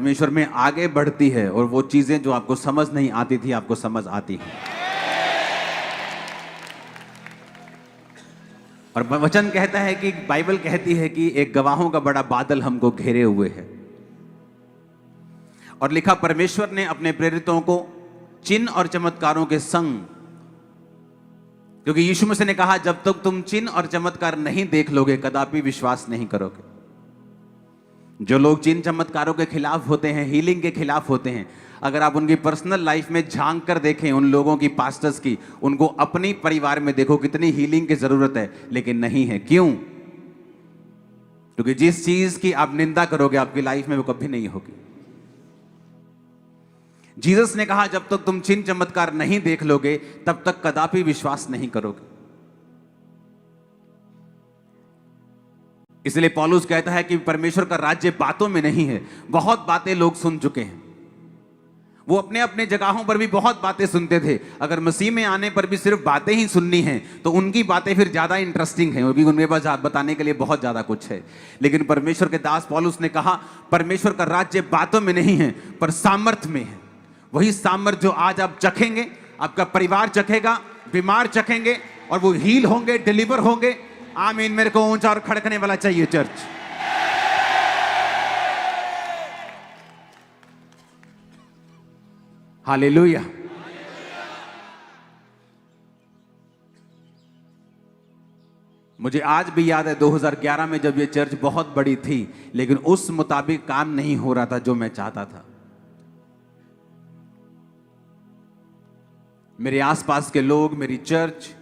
परमेश्वर में आगे बढ़ती है और वो चीजें जो आपको समझ नहीं आती थी आपको समझ आती है। और वचन कहता है कि बाइबल कहती है कि एक गवाहों का बड़ा बादल हमको घेरे हुए है। और लिखा परमेश्वर ने अपने प्रेरितों को चिन्ह और चमत्कारों के संग, क्योंकि यीशु मसीह ने कहा जब तक तुम चिन्ह और चमत्कार नहीं देख लोगे कदापि विश्वास नहीं करोगे। जो लोग चिन्ह चमत्कारों के खिलाफ होते हैं, हीलिंग के खिलाफ होते हैं, अगर आप उनकी पर्सनल लाइफ में झांक कर देखें, उन लोगों की, पास्टर्स की, उनको अपनी परिवार में देखो कितनी हीलिंग की जरूरत है, लेकिन नहीं है। क्यों? क्योंकि जिस चीज की आप निंदा करोगे आपकी लाइफ में वो कभी नहीं होगी। जीसस ने कहा जब तक तुम चिन्ह चमत्कार नहीं देख लोगे तब तक कदापि विश्वास नहीं करोगे। इसलिए पौलुस कहता है कि परमेश्वर का राज्य बातों में नहीं है। बहुत बातें लोग सुन चुके हैं, वो अपने अपने जगहों पर भी बहुत बातें सुनते थे। अगर मसीह में आने पर भी सिर्फ बातें ही सुननी है तो उनकी बातें फिर ज्यादा इंटरेस्टिंग हैं, क्योंकि उनके पास बताने के लिए बहुत ज्यादा कुछ है। लेकिन परमेश्वर के दास पौलुस ने कहा परमेश्वर का राज्य बातों में नहीं है पर सामर्थ में है। वही सामर्थ जो आज आप चखेंगे, आपका परिवार चखेगा, बीमार चखेंगे और वो हील होंगे, डिलीवर होंगे। आमीन। मेरे को ऊंचा और खड़कने वाला चाहिए चर्च। हालेलुया। मुझे आज भी याद है 2011 में जब ये चर्च बहुत बड़ी थी, लेकिन उस मुताबिक काम नहीं हो रहा था जो मैं चाहता था। मेरे आसपास के लोग, मेरी चर्च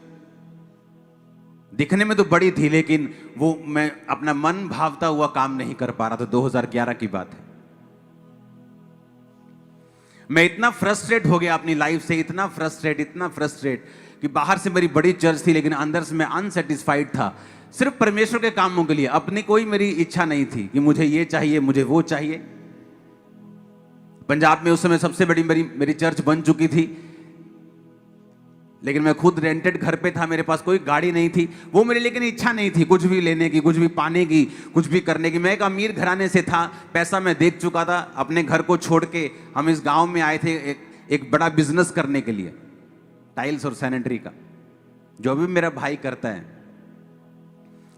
दिखने में तो बड़ी थी, लेकिन वो मैं अपना मन भावता हुआ काम नहीं कर पा रहा था। 2011 की बात है। मैं इतना फ्रस्ट्रेट हो गया अपनी लाइफ से, इतना फ्रस्ट्रेट कि बाहर से मेरी बड़ी चर्च थी लेकिन अंदर से मैं अनसेटिस्फाइड था। सिर्फ परमेश्वर के कामों के लिए, अपनी कोई मेरी इच्छा नहीं थी कि मुझे ये चाहिए, मुझे वो चाहिए। पंजाब में उस समय सबसे बड़ी मेरी चर्च बन चुकी थी, लेकिन मैं खुद रेंटेड घर पे था, मेरे पास कोई गाड़ी नहीं थी। वो मेरी लेकिन इच्छा नहीं थी कुछ भी लेने की, कुछ भी पाने की, कुछ भी करने की। मैं एक अमीर घराने से था, पैसा मैं देख चुका था। अपने घर को छोड़ के हम इस गांव में आए थे एक बड़ा बिजनेस करने के लिए, टाइल्स और सैनिटरी का, जो भी मेरा भाई करता है।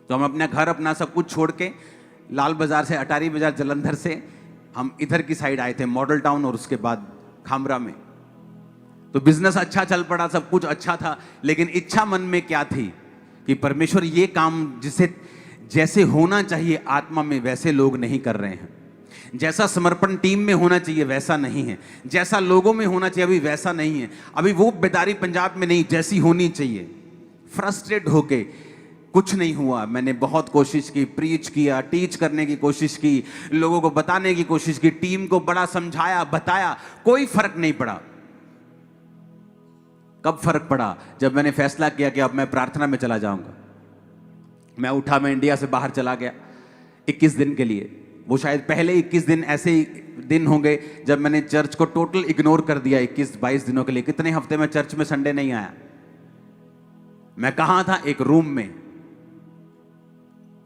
तो हम अपना घर, अपना सब कुछ छोड़ के लाल बाजार से, अटारी बाजार, जलंधर से हम इधर की साइड आए थे, मॉडल टाउन और उसके बाद खामरा में। तो बिजनेस अच्छा चल पड़ा, सब कुछ अच्छा था, लेकिन इच्छा मन में क्या थी कि परमेश्वर ये काम जिसे जैसे होना चाहिए आत्मा में वैसे लोग नहीं कर रहे हैं। जैसा समर्पण टीम में होना चाहिए वैसा नहीं है, जैसा लोगों में होना चाहिए अभी वैसा नहीं है, अभी वो बेदारी पंजाब में नहीं जैसी होनी चाहिए। फ्रस्ट्रेट होके कुछ नहीं हुआ। मैंने बहुत कोशिश की, प्रीच किया, टीच करने की कोशिश की, लोगों को बताने की कोशिश की, टीम को बड़ा समझाया, बताया, कोई फर्क नहीं पड़ा। कब फर्क पड़ा? जब मैंने फैसला किया कि अब मैं प्रार्थना में चला जाऊंगा। मैं उठा, मैं इंडिया से बाहर चला गया 21 दिन के लिए। वो शायद पहले 21 दिन ऐसे ही दिन होंगे जब मैंने चर्च को टोटल इग्नोर कर दिया 21-22 दिनों के लिए। कितने हफ्ते में चर्च में संडे नहीं आया। मैं कहां था? एक रूम में,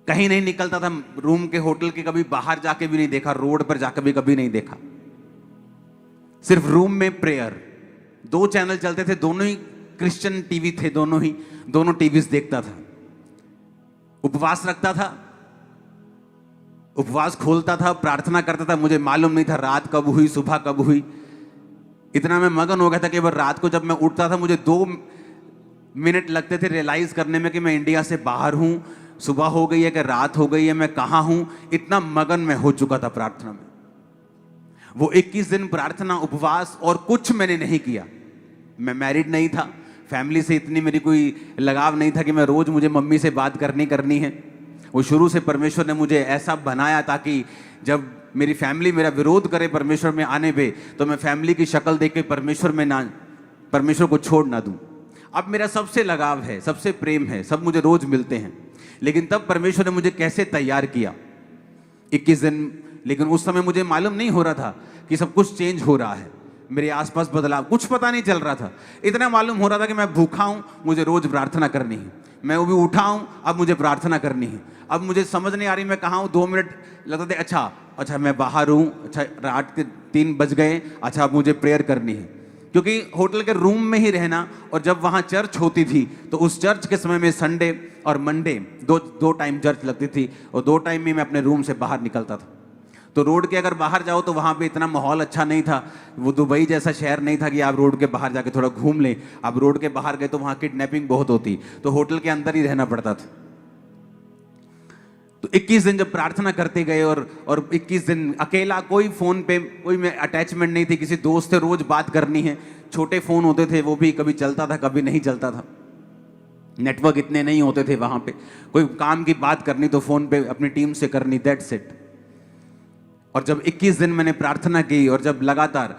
कहीं नहीं निकलता था रूम के, होटल के कभी बाहर जाके भी नहीं देखा, रोड पर जाकर भी कभी नहीं देखा। सिर्फ रूम में प्रेयर। 2 चैनल चलते थे, दोनों ही क्रिश्चियन टीवी थे, दोनों टीवीज देखता था। उपवास रखता था, उपवास खोलता था, प्रार्थना करता था। मुझे मालूम नहीं था रात कब हुई, सुबह कब हुई। इतना मैं मगन हो गया था कि रात को जब मैं उठता था मुझे 2 मिनट लगते थे रियलाइज करने में कि मैं इंडिया से बाहर हूं, सुबह हो गई है कि रात हो गई है, मैं कहां हूं। इतना मगन मैं हो चुका था प्रार्थना में। वो 21 दिन प्रार्थना, उपवास और कुछ मैंने नहीं किया। मैं मैरिड नहीं था, फैमिली से इतनी मेरी कोई लगाव नहीं था कि मैं रोज मुझे मम्मी से बात करनी है। वो शुरू से परमेश्वर ने मुझे ऐसा बनाया ताकि जब मेरी फैमिली मेरा विरोध करे परमेश्वर में आने पे, तो मैं फैमिली की शक्ल देख के परमेश्वर को छोड़ ना दूं। अब मेरा सबसे लगाव है, सबसे प्रेम है, सब मुझे रोज मिलते हैं। लेकिन तब परमेश्वर ने मुझे कैसे तैयार किया 21 दिन। लेकिन उस समय मुझे मालूम नहीं हो रहा था कि सब कुछ चेंज हो रहा है, मेरे आसपास बदलाव, कुछ पता नहीं चल रहा था। इतना मालूम हो रहा था कि मैं भूखा हूं, मुझे रोज प्रार्थना करनी है। मैं वो भी उठा हूँ, अब मुझे प्रार्थना करनी है। अब मुझे समझ नहीं आ रही मैं कहाँ हूँ। 2 मिनट लगते थे, अच्छा मैं बाहर हूँ, अच्छा रात के 3 बज गए, अच्छा अब मुझे प्रेयर करनी है। क्योंकि होटल के रूम में ही रहना, और जब वहाँ चर्च होती थी तो उस चर्च के समय में संडे और मंडे दो टाइम चर्च लगती थी, और 2 टाइम में मैं अपने रूम से बाहर निकलता था। तो रोड के अगर बाहर जाओ तो वहाँ पे इतना माहौल अच्छा नहीं था, वो दुबई जैसा शहर नहीं था कि आप रोड के बाहर जाके थोड़ा घूम लें। आप रोड के बाहर गए तो वहाँ किडनैपिंग बहुत होती, तो होटल के अंदर ही रहना पड़ता था। तो 21 दिन जब प्रार्थना करते गए, और 21 दिन अकेला, कोई फोन पे कोई में अटैचमेंट नहीं थी, किसी दोस्त से रोज बात करनी है। छोटे फोन होते थे, वो भी कभी चलता था कभी नहीं चलता था, नेटवर्क इतने नहीं होते थे वहां पे। कोई काम की बात करनी तो फोन पे अपनी टीम से करनी, दैट्स इट। और जब 21 दिन मैंने प्रार्थना की, और जब लगातार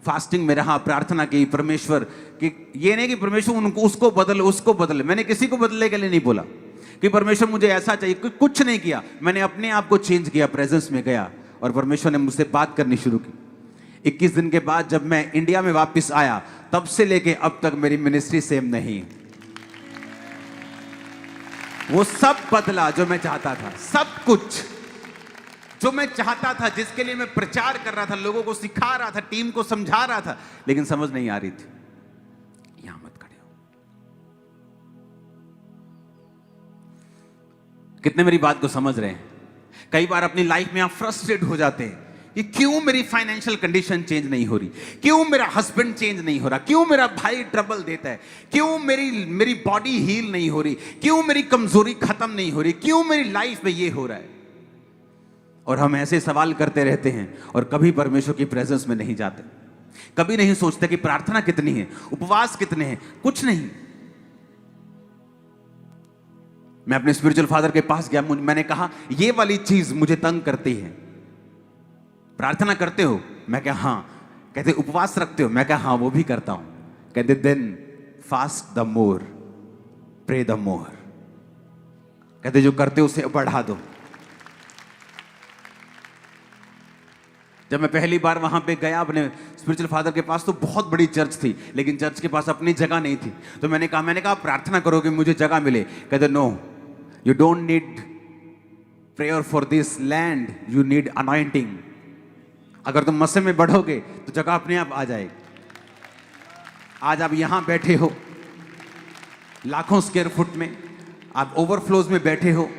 फास्टिंग में रहा, प्रार्थना की परमेश्वर कि ये नहीं कि परमेश्वर उनको उसको बदल, मैंने किसी को बदलने के लिए नहीं बोला कि परमेश्वर मुझे ऐसा चाहिए, कुछ नहीं किया। मैंने अपने आप को चेंज किया, प्रेजेंस में गया, और परमेश्वर ने मुझसे बात करनी शुरू की। 21 दिन के बाद जब मैं इंडिया में वापस आया, तब से लेके अब तक मेरी मिनिस्ट्री सेम नहीं। वो सब बदला जो मैं चाहता था, सब कुछ जो मैं चाहता था, जिसके लिए मैं प्रचार कर रहा था, लोगों को सिखा रहा था, टीम को समझा रहा था, लेकिन समझ नहीं आ रही थी। यहां मत खड़े हो। कितने मेरी बात को समझ रहे हैं? कई बार अपनी लाइफ में आप फ्रस्ट्रेट हो जाते हैं कि क्यों मेरी फाइनेंशियल कंडीशन चेंज नहीं हो रही, क्यों मेरा हस्बैंड चेंज नहीं हो रहा, क्यों मेरा भाई ट्रबल देता है, क्यों मेरी बॉडी हील नहीं हो रही, क्यों मेरी कमजोरी खत्म नहीं हो रही, क्यों मेरी लाइफ में ये हो रहा है। और हम ऐसे सवाल करते रहते हैं और कभी परमेश्वर की प्रेजेंस में नहीं जाते, कभी नहीं सोचते कि प्रार्थना कितनी है, उपवास कितने हैं, कुछ नहीं। मैं अपने स्पिरिचुअल फादर के पास गया, मैंने कहा ये वाली चीज मुझे तंग करती है। प्रार्थना करते हो? मैं क्या हाँ। कहते उपवास रखते हो? मैं क्या हाँ वो भी करता हूं। कहते then fast the more, pray the more. कहते जो करते हो उसे बढ़ा दो। जब मैं पहली बार वहां पे गया अपने स्पिरिचुअल फादर के पास, तो बहुत बड़ी चर्च थी, लेकिन चर्च के पास अपनी जगह नहीं थी। तो मैंने कहा प्रार्थना करो कि मुझे जगह मिले। कहते no, you don't need prayer for this land, you need anointing. अगर तुम मसीह में बढ़ोगे तो जगह अपने आप आ जाएगी। आज आप यहां बैठे हो लाखों स्क्वायर फुट में, आप ओवरफ्लोज में बैठे हो,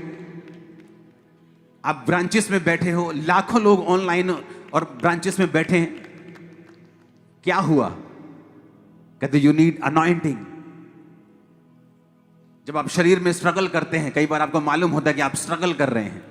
आप ब्रांचेस में बैठे हो, लाखों लोग ऑनलाइन और ब्रांचेस में बैठे हैं। क्या हुआ? कहते यू नीड अनॉइंटिंग। जब आप शरीर में स्ट्रगल करते हैं, कई बार आपको मालूम होता है कि आप स्ट्रगल कर रहे हैं,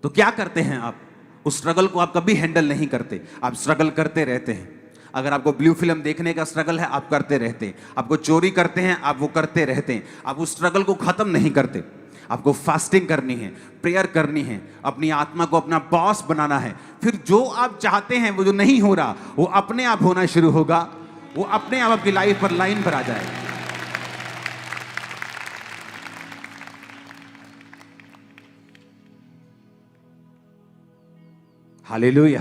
तो क्या करते हैं आप? उस स्ट्रगल को आप कभी हैंडल नहीं करते, आप स्ट्रगल करते रहते हैं। अगर आपको ब्लू फिल्म देखने का स्ट्रगल है, आप करते रहते हैं। आपको चोरी करते हैं, आप वो करते रहते हैं। आप उस स्ट्रगल को खत्म नहीं करते। आपको फास्टिंग करनी है, प्रेयर करनी है, अपनी आत्मा को अपना बॉस बनाना है। फिर जो आप चाहते हैं, वो जो नहीं हो रहा, वो अपने आप होना शुरू होगा। वो अपने आप आपकी लाइफ पर लाइन पर आ जाएगा। हालेलुया।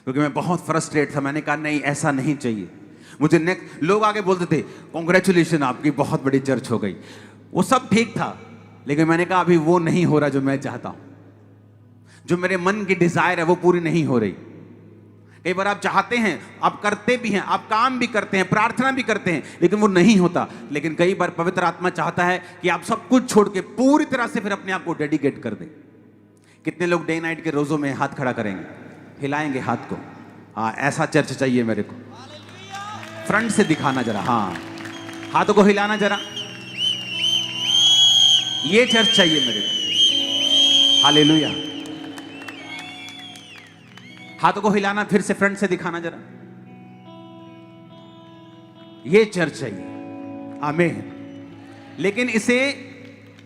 क्योंकि मैं बहुत फ्रस्ट्रेट था। मैंने कहा नहीं, ऐसा नहीं चाहिए मुझे। नेक्स्ट लोग आगे बोलते थे कॉन्ग्रेचुलेशन, आपकी बहुत बड़ी चर्च हो गई। वो सब ठीक था, लेकिन मैंने कहा अभी वो नहीं हो रहा जो मैं चाहता हूं। जो मेरे मन की डिजायर है वो पूरी नहीं हो रही। कई बार आप चाहते हैं, आप करते भी हैं, आप काम भी करते हैं, प्रार्थना भी करते हैं, लेकिन वो नहीं होता। लेकिन कई बार पवित्र आत्मा चाहता है कि आप सब कुछ छोड़ के पूरी तरह से फिर अपने आप को डेडिकेट कर दें। कितने लोग डे नाइट के रोजों में हाथ खड़ा करेंगे, हिलाएंगे हाथ को? हाँ, ऐसा चर्च चाहिए मेरे को। फ्रंट से दिखाना जरा, हाँ हाथों को हिलाना जरा, ये चर्च चाहिए मेरे को। हालेलुया। हाथों को हिलाना, फिर से फ्रंट से दिखाना जरा, ये चर्च चाहिए। आमीन। लेकिन इसे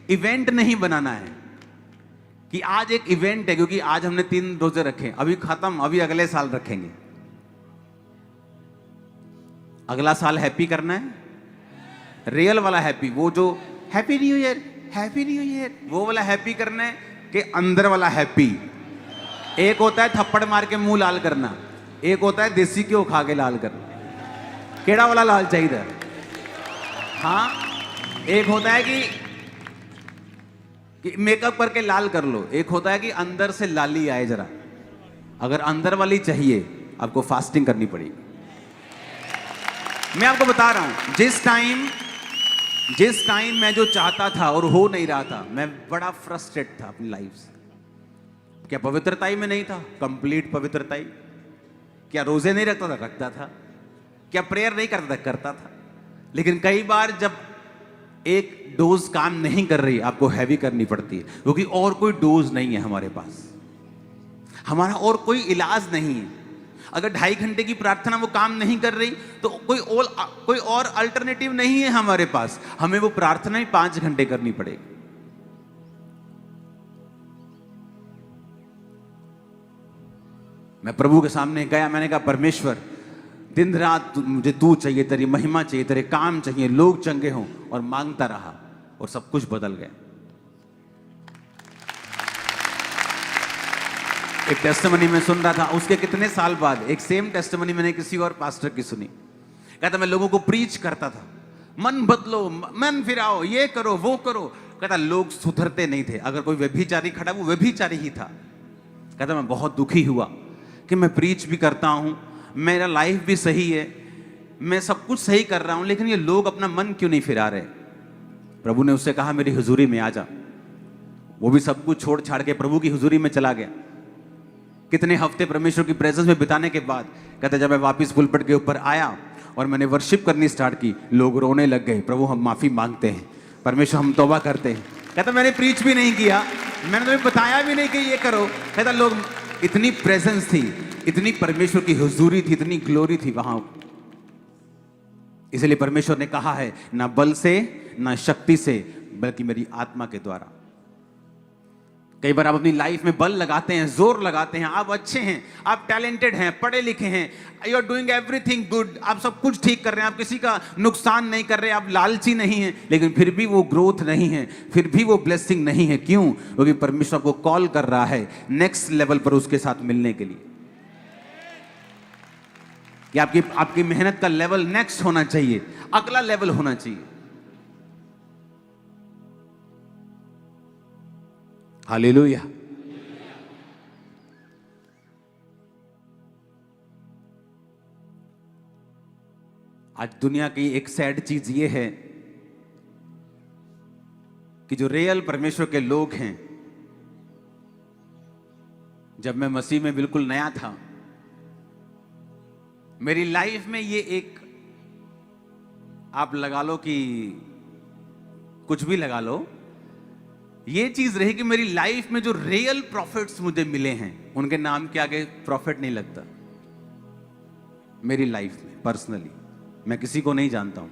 इवेंट नहीं बनाना है कि आज एक इवेंट है, क्योंकि आज हमने 3 रोजे रखे, अभी खत्म, अभी अगले साल रखेंगे। अगला साल हैप्पी करना है, रियल वाला हैप्पी, वो जो happy new year, happy new year, वो वाला हैप्पी करना है कि अंदर वाला हैप्पी। एक होता है थप्पड़ मार के मुंह लाल करना, एक होता है देसी घ्यो खा के लाल करना। केड़ा वाला लाल चाहिए? हाँ, एक होता है कि मेकअप करके लाल कर लो, एक होता है कि अंदर से लाली आए जरा। अगर अंदर वाली चाहिए आपको फास्टिंग करनी पड़ेगी। मैं आपको बता रहा हूं, जिस टाइम मैं जो चाहता था और हो नहीं रहा था, मैं बड़ा फ्रस्ट्रेट था अपनी लाइफ से। क्या पवित्रताई में नहीं था? कंप्लीट पवित्रताई। क्या रोजे नहीं रखता था? रखता था। क्या प्रेयर नहीं करता था? करता था। लेकिन कई बार जब एक डोज काम नहीं कर रही, आपको हैवी करनी पड़ती है, क्योंकि और कोई डोज नहीं है हमारे पास, हमारा और कोई इलाज नहीं है। अगर 2.5 घंटे की प्रार्थना वो काम नहीं कर रही तो कोई और अल्टरनेटिव नहीं है हमारे पास, हमें वो प्रार्थना ही 5 घंटे करनी पड़ेगी। मैं प्रभु के सामने गया, मैंने कहा परमेश्वर दिन रात मुझे तू चाहिए, तेरी महिमा चाहिए, तेरे काम चाहिए, लोग चंगे हों, और मांगता रहा और सब कुछ बदल गया। एक टेस्टिमनी में सुन रहा था, उसके कितने साल बाद एक सेम टेस्टिमनी मैंने किसी और पास्टर की सुनी। कहता मैं लोगों को प्रीच करता था, मन बदलो, मन फिराओ, ये करो वो करो। कहता लोग सुधरते नहीं थे, अगर कोई व्यभिचारी खड़ा वो व्यभिचारी ही था। कहता मैं बहुत दुखी हुआ कि मैं प्रीच भी करता हूं, मेरा लाइफ भी सही है, मैं सब कुछ सही कर रहा हूं, लेकिन ये लोग अपना मन क्यों नहीं फिरा रहे। प्रभु ने उससे कहा मेरी हुजूरी में आ जा। वो भी सब कुछ छोड़ छाड़ के प्रभु की हुजूरी में चला गया। कितने हफ्ते परमेश्वर की प्रेजेंस में बिताने के बाद कहते जब मैं वापस पुलपट के ऊपर आया और मैंने वर्शिप करनी स्टार्ट की, लोग रोने लग गए, प्रभु हम माफी मांगते हैं, परमेश्वर हम तौबा करते हैं। कहता मैंने प्रीच भी नहीं किया, मैंने तुम्हें बताया भी नहीं कि ये करो। कहता लोग, इतनी प्रेजेंस थी, इतनी परमेश्वर की हुजूरी थी, इतनी ग्लोरी थी वहां। इसलिए परमेश्वर ने कहा है ना बल से ना शक्ति से, बल्कि मेरी आत्मा के द्वारा। कई बार आप अपनी लाइफ में बल लगाते हैं, जोर लगाते हैं, आप अच्छे हैं, आप टैलेंटेड हैं, पढ़े लिखे हैं, you are doing everything good, आप सब कुछ ठीक कर रहे हैं, आप किसी का नुकसान नहीं कर रहे, आप लालची नहीं हैं, लेकिन फिर भी वो ग्रोथ नहीं है, फिर भी वो ब्लेसिंग नहीं है। क्यों? क्योंकि परमेश्वर को कॉल कर रहा है नेक्स्ट लेवल पर उसके साथ मिलने के लिए। कि आपकी मेहनत का लेवल नेक्स्ट होना चाहिए, अगला लेवल होना चाहिए। हालेलुया। आज दुनिया की एक सैड चीज ये है कि जो रियल परमेश्वर के लोग हैं, जब मैं मसीह में बिल्कुल नया था, मेरी लाइफ में ये एक, आप लगा लो कि कुछ भी लगा लो, ये चीज रही कि मेरी लाइफ में जो रियल प्रॉफिट्स मुझे मिले हैं, उनके नाम के आगे प्रॉफिट नहीं लगता। मेरी लाइफ में पर्सनली, मैं किसी को नहीं जानता हूं,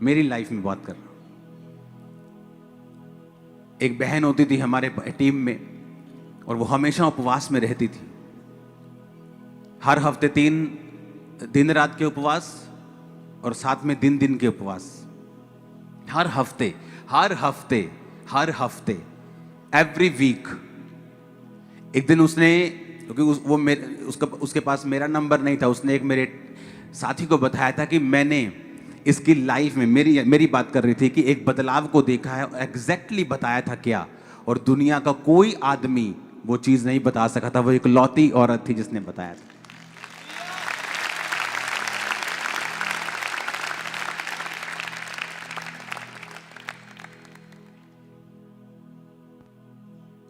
मेरी लाइफ में बात कर रहा हूं। एक बहन होती थी हमारे टीम में, और वो हमेशा उपवास में रहती थी। हर हफ्ते 3 दिन रात के उपवास और साथ में दिन के उपवास। हर हफ्ते एवरी वीक। एक दिन उसने, क्योंकि उसके पास मेरा नंबर नहीं था, उसने एक मेरे साथी को बताया था कि मैंने इसकी लाइफ में, मेरी बात कर रही थी कि एक बदलाव को देखा है। एग्जैक्टली बताया था क्या, और दुनिया का कोई आदमी वो चीज नहीं बता सका था, वो एक लौती औरत थी जिसने बताया था।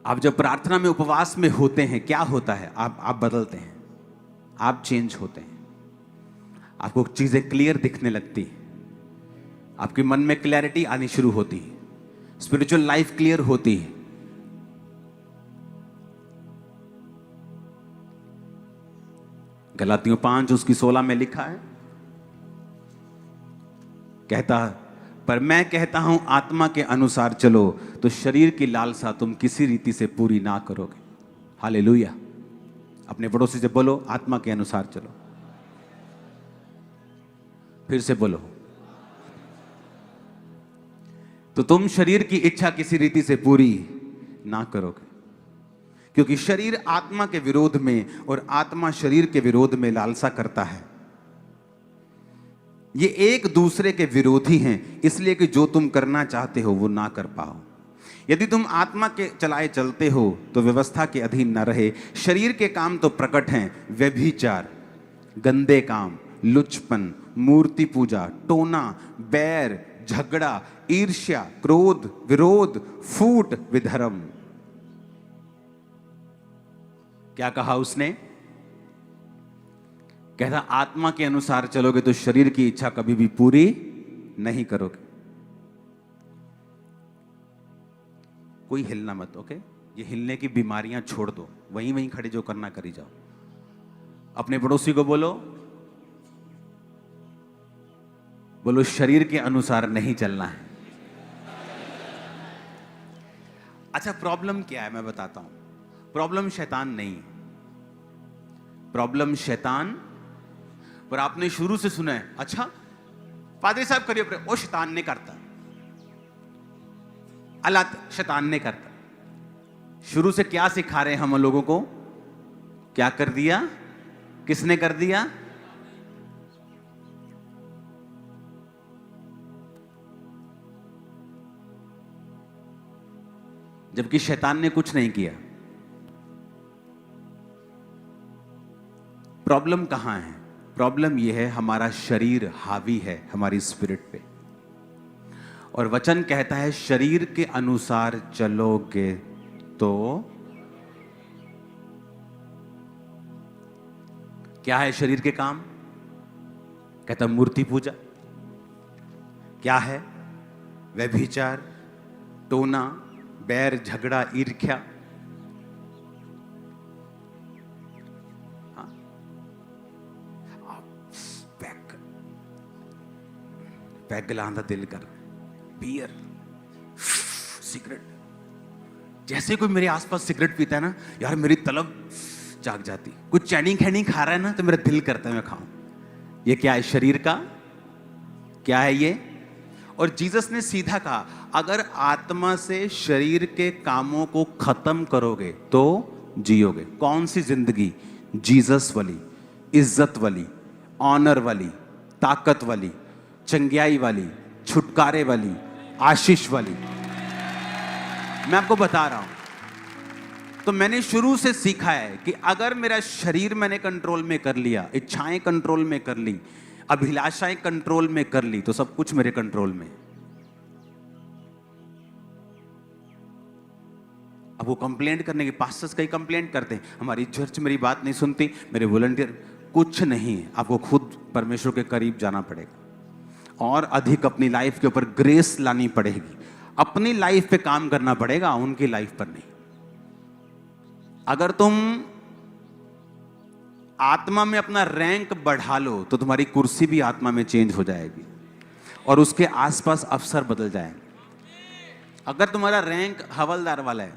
आप जब प्रार्थना में उपवास में होते हैं, क्या होता है? आप बदलते हैं, आप चेंज होते हैं, आपको चीजें क्लियर दिखने लगती है, आपके मन में क्लैरिटी आनी शुरू होती है, स्पिरिचुअल लाइफ क्लियर होती है। गलातियों 5 उसकी 16 में लिखा है, कहता पर मैं कहता हूं आत्मा के अनुसार चलो, तो शरीर की लालसा तुम किसी रीति से पूरी ना करोगे। हालेलुया। अपने पड़ोसी से बोलो, आत्मा के अनुसार चलो। फिर से बोलो, तो तुम शरीर की इच्छा किसी रीति से पूरी ना करोगे, क्योंकि शरीर आत्मा के विरोध में और आत्मा शरीर के विरोध में लालसा करता है। ये एक दूसरे के विरोधी हैं, इसलिए कि जो तुम करना चाहते हो वो ना कर पाओ। यदि तुम आत्मा के चलाए चलते हो तो व्यवस्था के अधीन न रहे। शरीर के काम तो प्रकट हैं, व्यभिचार, गंदे काम, लुचपन, मूर्ति पूजा, टोना, बैर, झगड़ा, ईर्ष्या, क्रोध, विरोध, फूट, विधर्म। क्या कहा उसने? कहता आत्मा के अनुसार चलोगे तो शरीर की इच्छा कभी भी पूरी नहीं करोगे। कोई हिलना मत, ओके? ये हिलने की बीमारियां छोड़ दो, वहीं वहीं खड़े जो करना करी जाओ। अपने पड़ोसी को बोलो, बोलो शरीर के अनुसार नहीं चलना है। अच्छा, प्रॉब्लम क्या है मैं बताता हूं। प्रॉब्लम शैतान नहीं है, प्रॉब्लम शैतान पर आपने शुरू से सुना है, अच्छा पादरी साहब करिए, वो शैतान ने करता, अल्लाह शैतान ने करता। शुरू से क्या सिखा रहे हैं हम लोगों को? क्या कर दिया? किसने कर दिया? जबकि शैतान ने कुछ नहीं किया। प्रॉब्लम कहां है? प्रॉब्लम यह है हमारा शरीर हावी है हमारी स्पिरिट पे, और वचन कहता है शरीर के अनुसार चलोगे तो क्या है शरीर के काम? कहता मूर्ति पूजा। क्या है? व्यभिचार, टोना, बैर, झगड़ा, ईर्ष्या। पैग गलांदा दिल कर, बियर, सिगरेट। जैसे कोई मेरे आसपास सिगरेट पीता है ना यार, मेरी तलब जाग जाती। कुछ चैनी खैनी खा रहा है ना तो मेरा दिल करता है मैं खाऊं। ये क्या है? शरीर का क्या है ये? और जीसस ने सीधा कहा अगर आत्मा से शरीर के कामों को खत्म करोगे तो जियोगे। कौन सी जिंदगी? जीसस वाली, इज्जत वाली, ऑनर वाली, ताकत वाली, चंगियाई वाली, छुटकारे वाली, आशीष वाली। मैं आपको बता रहा हूं, तो मैंने शुरू से सीखा है कि अगर मेरा शरीर मैंने कंट्रोल में कर लिया, इच्छाएं कंट्रोल में कर ली, अभिलाषाएं कंट्रोल में कर ली, तो सब कुछ मेरे कंट्रोल में। अब वो कंप्लेंट करने के, पास्टर्स कई कंप्लेंट करते हैं हमारी चर्च मेरी बात नहीं सुनती, मेरे वॉलंटियर। कुछ नहीं, आपको खुद परमेश्वर के करीब जाना पड़ेगा और अधिक अपनी लाइफ के ऊपर ग्रेस लानी पड़ेगी। अपनी लाइफ पे काम करना पड़ेगा, उनकी लाइफ पर नहीं। अगर तुम आत्मा में अपना रैंक बढ़ा लो तो तुम्हारी कुर्सी भी आत्मा में चेंज हो जाएगी और उसके आसपास अफसर बदल जाएंगे। अगर तुम्हारा रैंक हवलदार वाला है,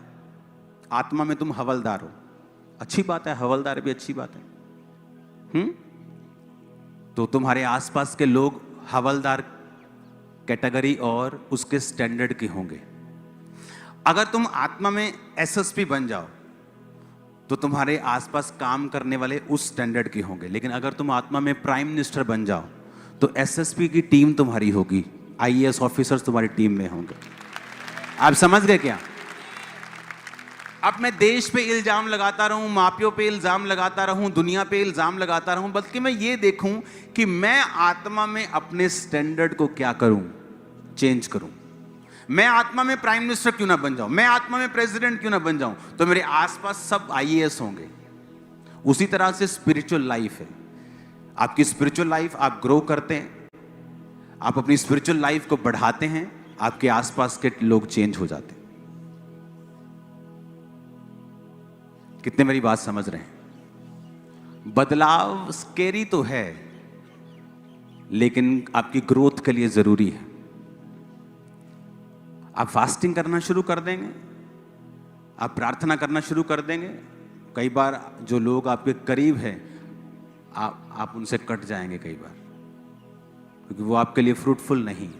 आत्मा में तुम हवलदार हो, अच्छी बात है, हवलदार भी अच्छी बात है। तो तुम्हारे आसपास के लोग हवलदार कैटेगरी और उसके स्टैंडर्ड के होंगे। अगर तुम आत्मा में एसएसपी बन जाओ तो तुम्हारे आसपास काम करने वाले उस स्टैंडर्ड के होंगे। लेकिन अगर तुम आत्मा में प्राइम मिनिस्टर बन जाओ तो एसएसपी की टीम तुम्हारी होगी, आईएएस ऑफिसर्स तुम्हारी टीम में होंगे। आप समझ गए क्या? अब मैं देश पे इल्जाम लगाता रहूं, मापियों पे इल्जाम लगाता रहूं, दुनिया पे इल्जाम लगाता रहूं, बल्कि मैं ये देखूं कि मैं आत्मा में अपने स्टैंडर्ड को क्या करूं, चेंज करूं। मैं आत्मा में प्राइम मिनिस्टर क्यों ना बन जाऊं, मैं आत्मा में प्रेसिडेंट क्यों ना बन जाऊं, तो मेरे आसपास सब आईएएस होंगे। उसी तरह से स्पिरिचुअल लाइफ है। आपकी स्पिरिचुअल लाइफ, आप ग्रो करते हैं, आप अपनी स्पिरिचुअल लाइफ को बढ़ाते हैं, आपके आसपास के लोग चेंज हो जाते हैं। कितने मेरी बात समझ रहे हैं? बदलाव स्केरी तो है, लेकिन आपकी ग्रोथ के लिए जरूरी है। आप फास्टिंग करना शुरू कर देंगे, आप प्रार्थना करना शुरू कर देंगे, कई बार जो लोग आपके करीब हैं आप उनसे कट जाएंगे कई बार, क्योंकि वो आपके लिए फ्रूटफुल नहीं।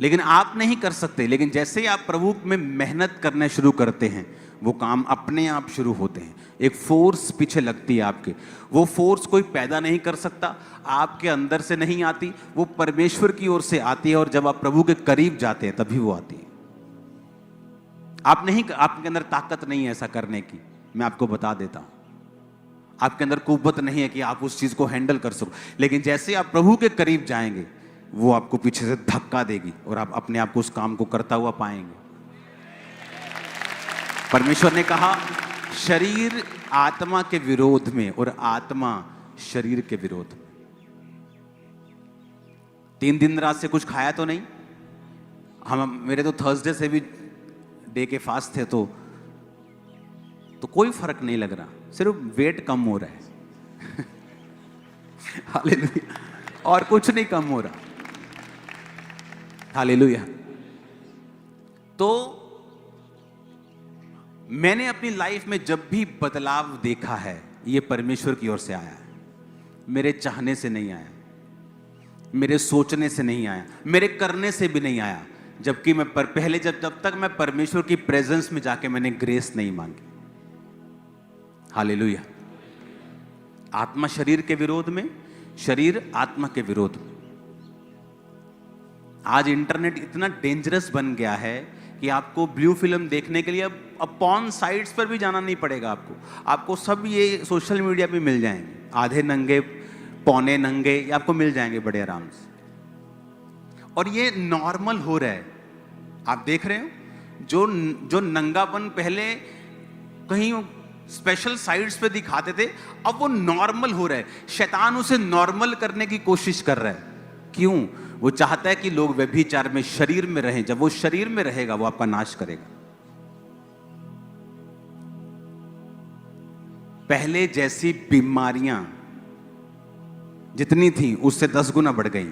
लेकिन आप नहीं कर सकते। लेकिन जैसे ही आप प्रभु में मेहनत करना शुरू करते हैं, वो काम अपने आप शुरू होते हैं। एक फोर्स पीछे लगती है आपके, वो फोर्स कोई पैदा नहीं कर सकता, आपके अंदर से नहीं आती, वो परमेश्वर की ओर से आती है। और जब आप प्रभु के करीब जाते हैं तभी वो आती है। आपके अंदर ताकत नहीं है ऐसा करने की, मैं आपको बता देता हूं। आपके अंदर कुव्वत नहीं है कि आप उस चीज को हैंडल कर सको, लेकिन जैसे आप प्रभु के करीब जाएंगे वो आपको पीछे से धक्का देगी और आप अपने आप को उस काम को करता हुआ पाएंगे। परमेश्वर ने कहा शरीर आत्मा के विरोध में और आत्मा शरीर के विरोध में। 3 दिन रात से कुछ खाया तो नहीं, मेरे तो थर्सडे से भी डे के फास्ट थे, तो कोई फर्क नहीं लग रहा, सिर्फ वेट कम हो रहा है। हालेलुया, और कुछ नहीं कम हो रहा। हालेलुया। तो मैंने अपनी लाइफ में जब भी बदलाव देखा है, ये परमेश्वर की ओर से आया है। मेरे चाहने से नहीं आया, मेरे सोचने से नहीं आया, मेरे करने से भी नहीं आया। जबकि मैं पहले जब तक मैं परमेश्वर की प्रेजेंस में जाके मैंने ग्रेस नहीं मांगी। हालेलुया। आत्मा शरीर के विरोध में, शरीर आत्मा के विरोध में। आज इंटरनेट इतना डेंजरस बन गया है कि आपको ब्लू फिल्म देखने के लिए अब पॉर्न साइट्स पर भी जाना नहीं पड़ेगा। आपको सब ये सोशल मीडिया पे मिल जाएंगे, आधे नंगे पौने नंगे, ये आपको मिल जाएंगे बड़े आराम से। और ये नॉर्मल हो रहा है। आप देख रहे हो जो नंगापन पहले कहीं स्पेशल साइट्स पे दिखाते थे, अब वो नॉर्मल हो रहा है। शैतान उसे नॉर्मल करने की कोशिश कर रहा है। क्यों? वो चाहता है कि लोग व्यभिचार में, शरीर में रहें। जब वो शरीर में रहेगा वो आपका नाश करेगा। पहले जैसी बीमारियां जितनी थी उससे 10 गुना बढ़ गई।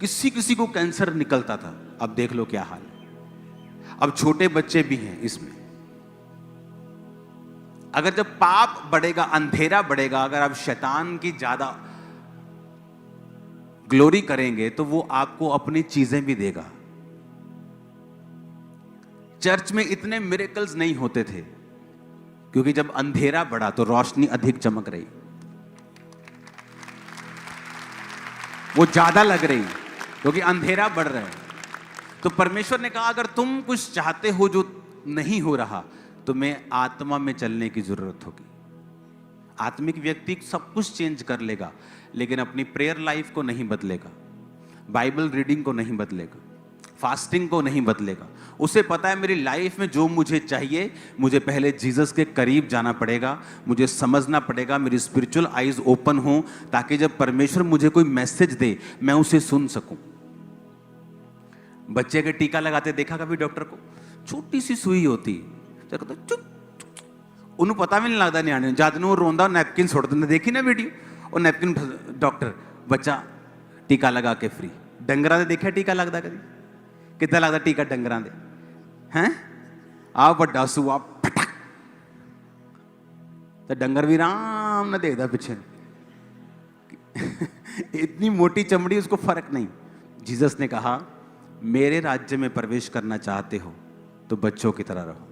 किसी को कैंसर निकलता था, अब देख लो क्या हाल है। अब छोटे बच्चे भी हैं इसमें। अगर जब पाप बढ़ेगा, अंधेरा बढ़ेगा, अगर आप शैतान की ज्यादा ग्लोरी करेंगे तो वो आपको अपनी चीजें भी देगा। चर्च में इतने मिरेकल्स नहीं होते थे क्योंकि जब अंधेरा बढ़ा तो रोशनी अधिक चमक रही, वो ज्यादा लग रही क्योंकि अंधेरा बढ़ रहा है। तो परमेश्वर ने कहा अगर तुम कुछ चाहते हो जो नहीं हो रहा, तो मैं आत्मा में चलने की जरूरत होगी। आत्मिक व्यक्ति सब कुछ चेंज कर लेगा, लेकिन अपनी प्रेयर लाइफ को नहीं बदलेगा, बाइबल रीडिंग को नहीं बदलेगा, फास्टिंग को नहीं बदलेगा। उसे पता है मेरी लाइफ में जो मुझे चाहिए, मुझे पहले जीसस के करीब जाना पड़ेगा, मुझे समझना पड़ेगा, मेरी स्पिरिचुअल आईज ओपन हो, ताकि जब परमेश्वर मुझे कोई मैसेज दे मैं उसे सुन सकूं। बच्चे के टीका लगाते देखा कभी डॉक्टर को? छोटी सी सुई होती, चुप, उन्हें पता भी नहीं लगता न्याणे जद वो रोंदा नैपकिन सुट देंगे। देखी ना वीडियो, और नैपकिन डॉक्टर बच्चा टीका लगा के फ्री। डंगरां दे देखिया टीका लगता कभी? कितना लगता टीका डंगरां दे? हैं आ बड़ा सूआ फटक, तो डंगर भी आराम ना देखता पिछे। इतनी मोटी चमड़ी, उसको फर्क नहीं। जीसस ने कहा मेरे राज्य में प्रवेश करना चाहते हो तो बच्चों की तरह रहो।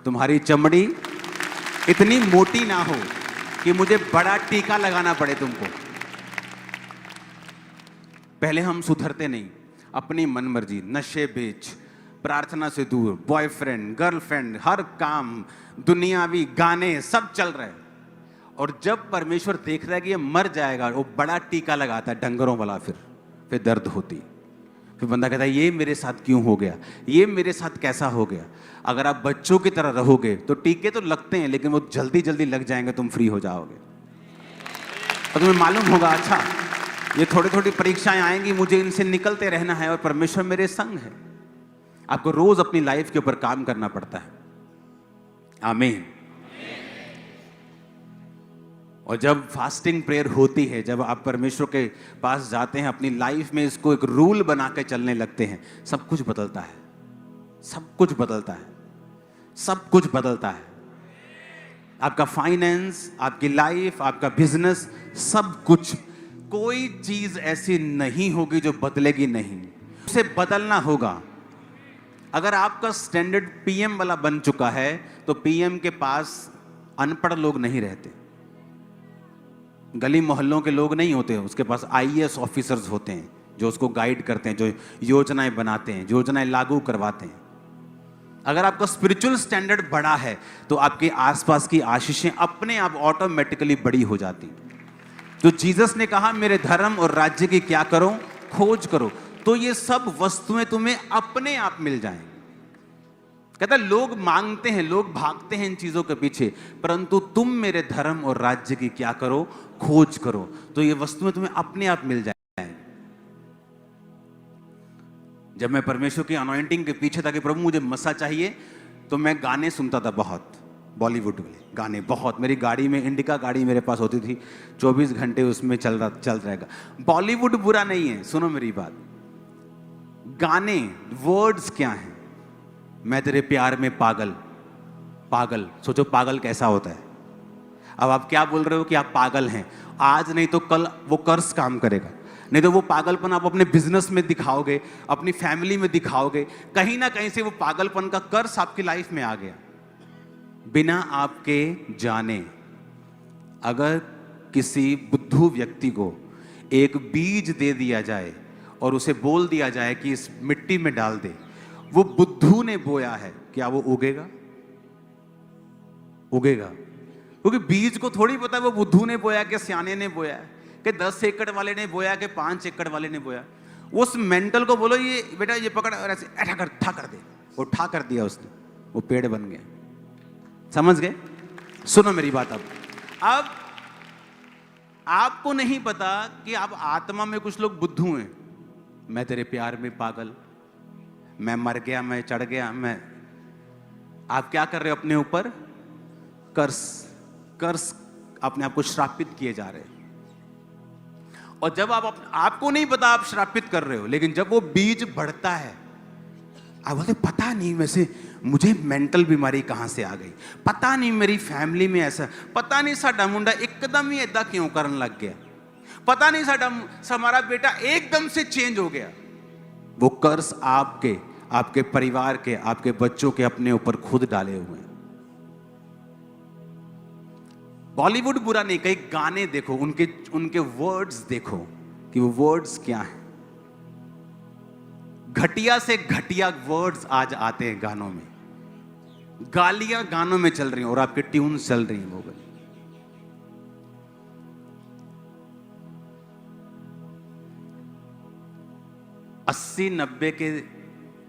तुम्हारी चमड़ी इतनी मोटी ना हो कि मुझे बड़ा टीका लगाना पड़े तुमको। पहले हम सुधरते नहीं, अपनी मनमर्जी, नशे बेच, प्रार्थना से दूर, बॉयफ्रेंड गर्लफ्रेंड, हर काम, दुनियावी गाने सब चल रहे हैं। और जब परमेश्वर देख रहा है कि ये मर जाएगा, वो बड़ा टीका लगाता है डंगरों वाला। फिर दर्द होती, फिर बंदा कहता है ये मेरे साथ क्यों हो गया, ये मेरे साथ कैसा हो गया। अगर आप बच्चों की तरह रहोगे तो टीके तो लगते हैं, लेकिन वो जल्दी जल्दी लग जाएंगे, तुम फ्री हो जाओगे। तो तुम्हें मालूम होगा अच्छा ये थोड़ी थोड़ी परीक्षाएं आएंगी, मुझे इनसे निकलते रहना है और परमेश्वर मेरे संग है। आपको रोज अपनी लाइफ के ऊपर काम करना पड़ता है। आमीन। और जब फास्टिंग प्रेयर होती है, जब आप परमेश्वर के पास जाते हैं, अपनी लाइफ में इसको एक रूल बना के चलने लगते हैं, सब कुछ बदलता है। सब कुछ बदलता है, सब कुछ बदलता है। आपका फाइनेंस, आपकी लाइफ, आपका बिजनेस, सब कुछ। कोई चीज ऐसी नहीं होगी जो बदलेगी नहीं, उसे बदलना होगा। अगर आपका स्टैंडर्ड पीएम वाला बन चुका है तो पीएम के पास अनपढ़ लोग नहीं रहते, गली मोहल्लों के लोग नहीं होते, उसके पास आईएएस ऑफिसर्स होते हैं जो उसको गाइड करते हैं, जो योजनाएं बनाते हैं, योजनाएं लागू करवाते हैं। अगर आपका स्पिरिचुअल स्टैंडर्ड बड़ा है तो आपके आसपास की आशीषें अपने आप ऑटोमेटिकली बड़ी हो जाती। तो जीसस ने कहा मेरे धर्म और राज्य की क्या करो, खोज करो, तो ये सब वस्तुएं तुम्हें अपने आप मिल जाएंगी। कहता लोग मांगते हैं, लोग भागते हैं इन चीजों के पीछे, परंतु तुम मेरे धर्म और राज्य की क्या करो, खोज करो, तो ये वस्तुएं तुम्हें अपने आप मिल जाएंगी। जब मैं परमेश्वर की अनॉइंटिंग के पीछे था कि प्रभु मुझे मसा चाहिए, तो मैं गाने सुनता था, बहुत बॉलीवुड वाले गाने, बहुत। मेरी गाड़ी में, इंडिका गाड़ी मेरे पास होती थी, 24 घंटे उसमें चल रहेगा। बॉलीवुड बुरा नहीं है, सुनो मेरी बात, गाने वर्ड्स क्या हैं? मैं तेरे प्यार में पागल, पागल, सोचो पागल कैसा होता है। अब आप क्या बोल रहे हो कि आप पागल हैं, आज नहीं तो कल वो कर्स काम करेगा, नहीं तो वो पागलपन आप अपने बिजनेस में दिखाओगे, अपनी फैमिली में दिखाओगे, कहीं ना कहीं से वो पागलपन का कर्स आपकी लाइफ में आ गया बिना आपके जाने। अगर किसी बुद्धू व्यक्ति को एक बीज दे दिया जाए और उसे बोल दिया जाए कि इस मिट्टी में डाल दे, वो बुद्धू ने बोया है, क्या वो उगेगा? उगेगा, क्योंकि बीज को थोड़ी पता है वो बुद्धू ने बोया कि सियाने ने बोया है, कि 10 एकड़ वाले ने बोया कि 5 एकड़ वाले ने बोया। उस मेंटल को बोलो ये बेटा ये पकड़ और ऐसे ऐठा कर, ठा कर दे, वो ठा कर दिया उसने, वो पेड़ बन गया। समझ गए? सुनो मेरी बात। अब आपको नहीं पता कि आप आत्मा में कुछ लोग बुद्धू हैं। मैं तेरे प्यार में पागल, मैं मर गया, मैं चढ़ गया, मैं, आप क्या कर रहे हो अपने ऊपर? कर्स अपने आप को श्रापित किए जा रहे हैं। और जब आपको नहीं पता आप श्रापित कर रहे हो, लेकिन जब वो बीज बढ़ता है, आप बोलते पता नहीं वैसे मुझे मेंटल बीमारी कहां से आ गई, पता नहीं मेरी फैमिली में ऐसा, पता नहीं साडा मुंडा एकदम ही ऐदा क्यों करने लग गया, पता नहीं हमारा बेटा एकदम से चेंज हो गया। वो कर्स आपके परिवार के, आपके बच्चों के अपने ऊपर खुद डाले हुए हैं। बॉलीवुड बुरा नहीं, कई गाने देखो, उनके वर्ड्स देखो कि वो वर्ड्स क्या हैं। घटिया से घटिया वर्ड्स आज आते हैं गानों में, गालियां गानों में चल रही हैं और आपके ट्यून चल रही हैं वो गली। 80-90 के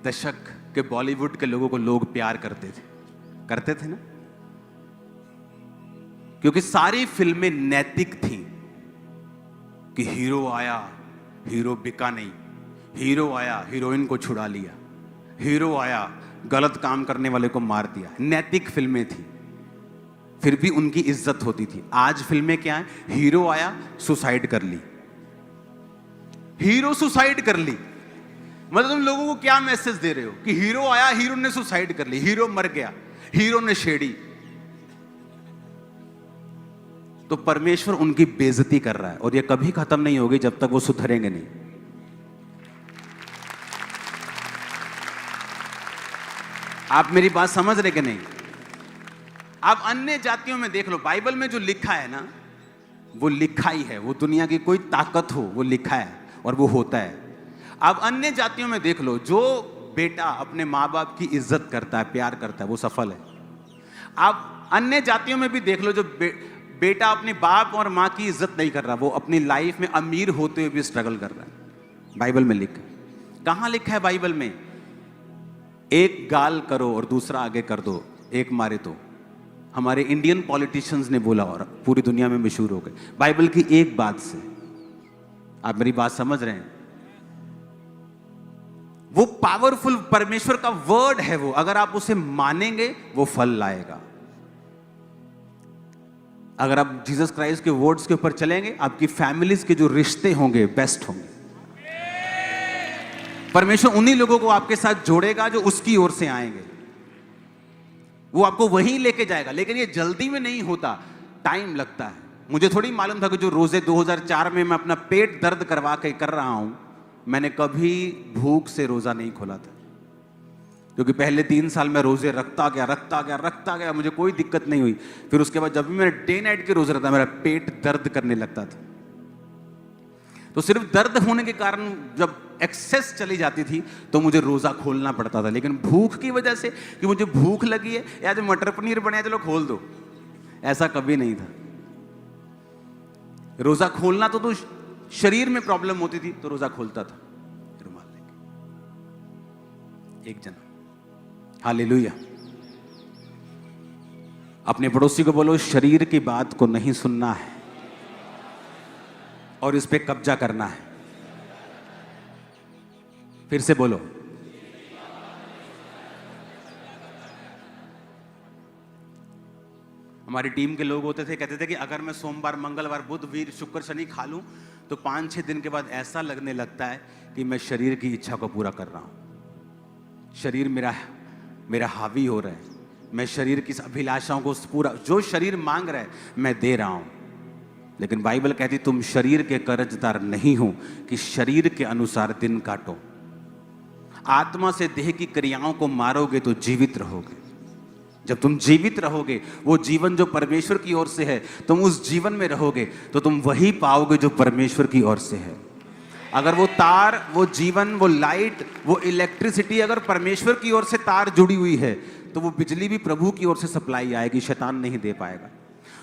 दशक के बॉलीवुड के लोगों को लोग प्यार करते थे ना, क्योंकि सारी फिल्में नैतिक थी कि हीरो आया, हीरो बिका नहीं, हीरो आया हीरोइन को छुड़ा लिया, हीरो आया गलत काम करने वाले को मार दिया। नैतिक फिल्में थी, फिर भी उनकी इज्जत होती थी। आज फिल्में क्या है? हीरो आया सुसाइड कर ली, हीरो सुसाइड कर ली। मतलब तुम लोगों को क्या मैसेज दे रहे हो कि हीरो आया, हीरो ने सुसाइड कर ली, हीरो मर गया, हीरो ने छेड़ी। तो परमेश्वर उनकी बेइज्जती कर रहा है और ये कभी खत्म नहीं होगी जब तक वो सुधरेंगे नहीं। आप मेरी बात समझ रहे कि नहीं? आप अन्य जातियों में देख लो, बाइबल में जो लिखा है ना, वो लिखा ही है, वो दुनिया की कोई ताकत हो वो लिखा है और वो होता है। आप अन्य जातियों में देख लो, जो बेटा अपने माँ बाप की इज्जत करता है, प्यार करता है, वो सफल है। आप अन्य जातियों में भी देख लो, जो बेटा अपने बाप और माँ की इज्जत नहीं कर रहा, वो अपनी लाइफ में अमीर होते हुए भी स्ट्रगल कर रहा है। बाइबल में लिखा है। कहाँ लिखा है बाइबल में? एक गाल करो और दूसरा आगे कर दो, एक मारे तो। हमारे इंडियन पॉलिटिशियंस ने बोला और पूरी दुनिया में मशहूर हो गए बाइबल की एक बात से। आप मेरी बात समझ रहे हैं? वो पावरफुल परमेश्वर का वर्ड है वो, अगर आप उसे मानेंगे वो फल लाएगा। अगर आप जीसस क्राइस्ट के वर्ड्स के ऊपर चलेंगे, आपकी फैमिलीज के जो रिश्ते होंगे बेस्ट होंगे। परमेश्वर उन्हीं लोगों को आपके साथ जोड़ेगा जो उसकी ओर से आएंगे, वो आपको वहीं लेके जाएगा। लेकिन ये जल्दी में नहीं होता, टाइम लगता है। मुझे थोड़ी मालूम था कि जो रोजे 2004 में मैं अपना पेट दर्द करवा के कर रहा हूं, मैंने कभी भूख से रोजा नहीं खोला था। क्योंकि पहले 3 साल में रोजे रखता गया, मुझे कोई दिक्कत नहीं हुई। फिर उसके बाद जब भी मैंने डे नाइट के रोजे रखता, मेरा पेट दर्द करने लगता था। तो सिर्फ दर्द होने के कारण जब एक्सेस चली जाती थी तो मुझे रोजा खोलना पड़ता था। लेकिन भूख की वजह से कि मुझे भूख लगी है या जो मटर पनीर बने चलो खोल दो, ऐसा कभी नहीं था। रोजा खोलना तो शरीर में प्रॉब्लम होती थी तो रोजा खोलता था रुमाल लेके। एक जना हालेलुया। अपने पड़ोसी को बोलो, शरीर की बात को नहीं सुनना है और इस पे कब्जा करना है। फिर से बोलो, हमारी टीम के लोग होते थे, कहते थे कि अगर मैं सोमवार, मंगलवार, बुध, वीर, शुक्र, शनि खा लूं तो 5-6 दिन के बाद ऐसा लगने लगता है कि मैं शरीर की इच्छा को पूरा कर रहा हूं। शरीर मेरा हावी हो रहा है, मैं शरीर की अभिलाषाओं को पूरा, जो शरीर मांग रहा है मैं दे रहा हूं। लेकिन बाइबल कहती तुम शरीर के कर्जदार नहीं हो कि शरीर के अनुसार दिन काटो। आत्मा से देह की क्रियाओं को मारोगे तो जीवित रहोगे। जब तुम जीवित रहोगे, वो जीवन जो परमेश्वर की ओर से है, तुम उस जीवन में रहोगे तो तुम वही पाओगे जो परमेश्वर की ओर से है। अगर वो तार, वो जीवन, वो लाइट, वो इलेक्ट्रिसिटी अगर परमेश्वर की ओर से तार जुड़ी हुई है तो वो बिजली भी प्रभु की ओर से सप्लाई आएगी, शैतान नहीं दे पाएगा।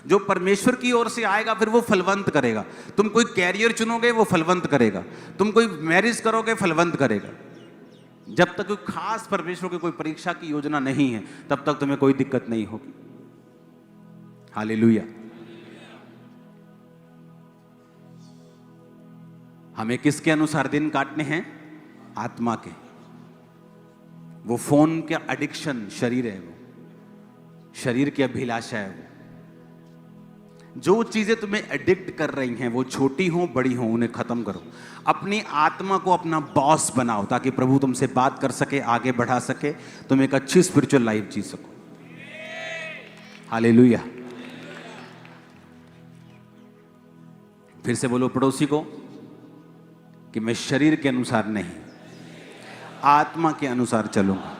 जो परमेश्वर की ओर से आएगा फिर वो फलवंत करेगा। तुम कोई कैरियर चुनोगे वो फलवंत करेगा, तुम कोई मैरिज करोगे फलवंत करेगा। जब तक कोई खास परमेश्वर की कोई परीक्षा की योजना नहीं है तब तक तुम्हें कोई दिक्कत नहीं होगी। हालेलुया। हमें किसके अनुसार दिन काटने हैं? आत्मा के। वो फोन का एडिक्शन शरीर है, वो शरीर की अभिलाषा है। वो जो चीजें तुम्हें एडिक्ट कर रही हैं, वो छोटी हो बड़ी हो, उन्हें खत्म करो। अपनी आत्मा को अपना बॉस बनाओ ताकि प्रभु तुमसे बात कर सके, आगे बढ़ा सके, तुम एक अच्छी स्पिरिचुअल लाइफ जी सको। हालेलुया। फिर से बोलो पड़ोसी को कि मैं शरीर के अनुसार नहीं, आत्मा के अनुसार चलूंगा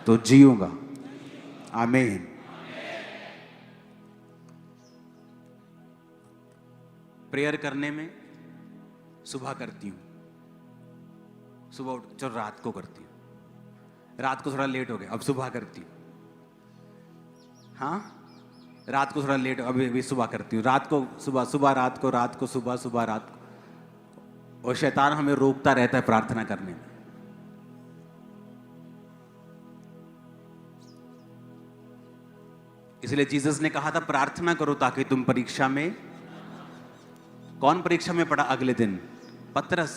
तो जीऊंगा। आमीन। प्रेयर करने में सुबह करती हूँ, सुबह उठ, चलो रात को करती हूँ, रात को थोड़ा लेट हो गया अब सुबह करती हूँ। हाँ, रात को थोड़ा लेट, अभी सुबह करती हूँ, रात को सुबह, सुबह रात को, रात को सुबह, सुबह रात को। और शैतान हमें रोकता रहता है प्रार्थना करने में। इसलिए जीसस ने कहा था प्रार्थना करो ताकि तुम परीक्षा में, कौन परीक्षा में पड़ा अगले दिन? पतरस।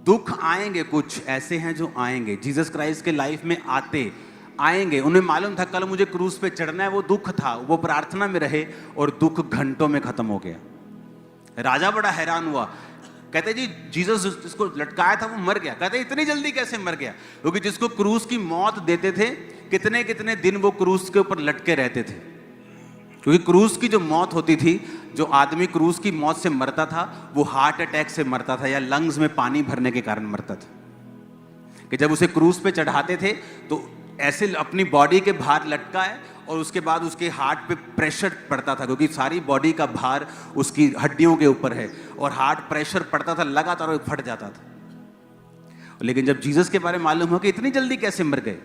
दुख आएंगे, कुछ ऐसे हैं जो आएंगे, जीसस क्राइस्ट के लाइफ में आएंगे। उन्हें मालूम था कल मुझे क्रूस पे चढ़ना है, वो दुख था, वो प्रार्थना में रहे और दुख घंटों में खत्म हो गया। राजा बड़ा हैरान हुआ, कहते जी जीसस जिसको लटकाया था वो मर गया। कहते इतनी जल्दी कैसे मर गया? क्योंकि जिसको क्रूस की मौत देते थे कितने कितने दिन वो क्रूस के ऊपर लटके रहते थे। क्योंकि क्रूस की जो मौत होती थी, जो आदमी क्रूस की मौत से मरता था वो हार्ट अटैक से मरता था या लंग्स में पानी भरने के कारण मरता था। कि जब उसे क्रूस पे चढ़ाते थे तो ऐसे अपनी बॉडी के भार लटका है और उसके बाद उसके हार्ट पे प्रेशर पड़ता था, क्योंकि सारी बॉडी का भार उसकी हड्डियों के ऊपर है और हार्ट प्रेशर पड़ता था लगातार और फट जाता था। लेकिन जब जीसस के बारे में मालूम हो कि इतनी जल्दी कैसे मर गए,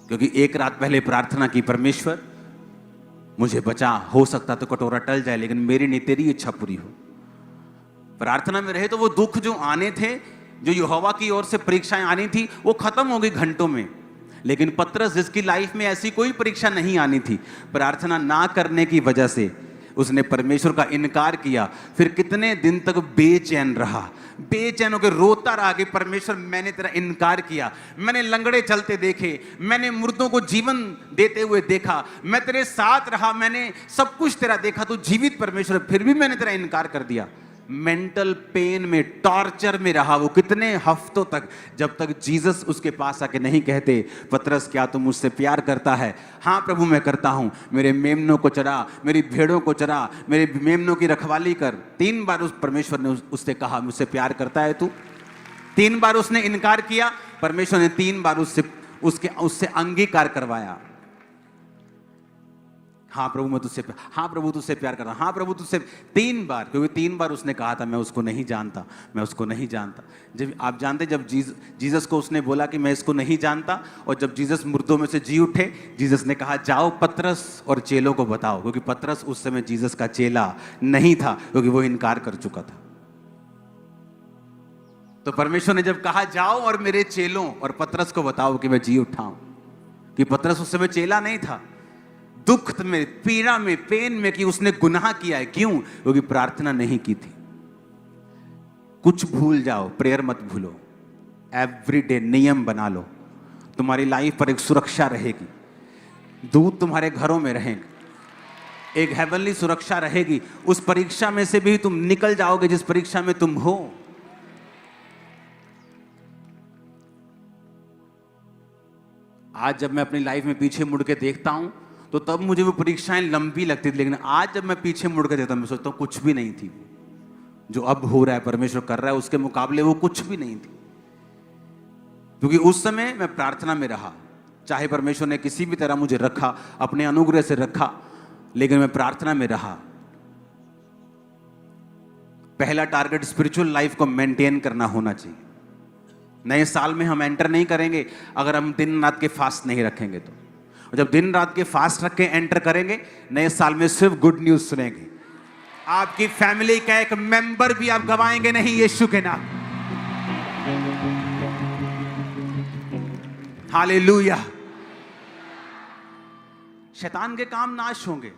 क्योंकि एक रात पहले प्रार्थना की, परमेश्वर मुझे बचा, हो सकता तो कटोरा टल जाए लेकिन मेरी नहीं तेरी इच्छा पूरी हो। प्रार्थना में रहे तो वो दुख जो आने थे, जो यहोवा की ओर से परीक्षाएं आनी थी, वो खत्म हो गई घंटों में। लेकिन पतरस जिसकी लाइफ में ऐसी कोई परीक्षा नहीं आनी थी, प्रार्थना ना करने की वजह से उसने परमेश्वर का इनकार किया। फिर कितने दिन तक बेचैन रहा, बेचैन होकर रोता रहा कि परमेश्वर मैंने तेरा इनकार किया, मैंने लंगड़े चलते देखे, मैंने मुर्दों को जीवन देते हुए देखा, मैं तेरे साथ रहा, मैंने सब कुछ तेरा देखा, तो जीवित परमेश्वर, फिर भी मैंने तेरा इनकार कर दिया। मेंटल पेन में, टॉर्चर में रहा वो कितने हफ्तों तक, जब तक जीसस उसके पास आके नहीं कहते पतरस क्या तू मुझसे प्यार करता है? हाँ प्रभु मैं करता हूँ, मेरे मेमनों को चरा, मेरी भेड़ों को चरा, मेरे मेमनों की रखवाली कर। 3 बार उस परमेश्वर ने उससे कहा मुझसे प्यार करता है तू? 3 बार उसने इनकार किया, परमेश्वर ने 3 बार उससे अंगीकार करवाया। हाँ प्रभु मैं तुझसे, हाँ प्रभु तुझसे प्यार कर रहा हूं, हाँ प्रभु तुझसे, 3 बार, क्योंकि 3 बार उसने कहा था मैं उसको नहीं जानता, मैं उसको नहीं जानता। जब आप जानते, जब जीसस को उसने बोला कि मैं इसको नहीं जानता, और जब जीसस मुर्दों में से जी उठे, जीसस ने कहा जाओ पतरस और चेलों को बताओ, क्योंकि पतरस उस समय जीसस का चेला नहीं था, क्योंकि वो इनकार कर चुका था। तो परमेश्वर ने जब कहा जाओ और मेरे चेलों और पतरस को बताओ कि मैं जी उठा हूं, कि पतरस उस समय चेला नहीं था, दुख में, पीड़ा में, पेन में, कि उसने गुनाह किया है। क्यों? क्योंकि प्रार्थना नहीं की थी। कुछ भूल जाओ, प्रेयर मत भूलो, एवरीडे नियम बना लो, तुम्हारी लाइफ पर एक सुरक्षा रहेगी, दूत तुम्हारे घरों में रहेंगे, एक हेवनली सुरक्षा रहेगी। उस परीक्षा में से भी तुम निकल जाओगे जिस परीक्षा में तुम हो। आज जब मैं अपनी लाइफ में पीछे मुड़ के देखता हूं तो तब मुझे वो परीक्षाएं लंबी लगती थी, लेकिन आज जब मैं पीछे मुड़ के देखता हूं मैं सोचता हूं कुछ भी नहीं थी। जो अब हो रहा है, परमेश्वर कर रहा है, उसके मुकाबले वो कुछ भी नहीं थी। क्योंकि उस समय मैं प्रार्थना में रहा, चाहे परमेश्वर ने किसी भी तरह मुझे रखा, अपने अनुग्रह से रखा, लेकिन मैं प्रार्थना में रहा। पहला टारगेट स्पिरिचुअल लाइफ को मेंटेन करना होना चाहिए। नए साल में हम एंटर नहीं करेंगे अगर हम दिन रात के फास्ट नहीं रखेंगे तो। और जब दिन रात के फास्ट रख के एंटर करेंगे, नए साल में सिर्फ गुड न्यूज सुनेंगे। आपकी फैमिली का एक मेंबर भी आप गवाएंगे नहीं यीशु के नाम। हालेलुया। शैतान के काम नाश होंगे।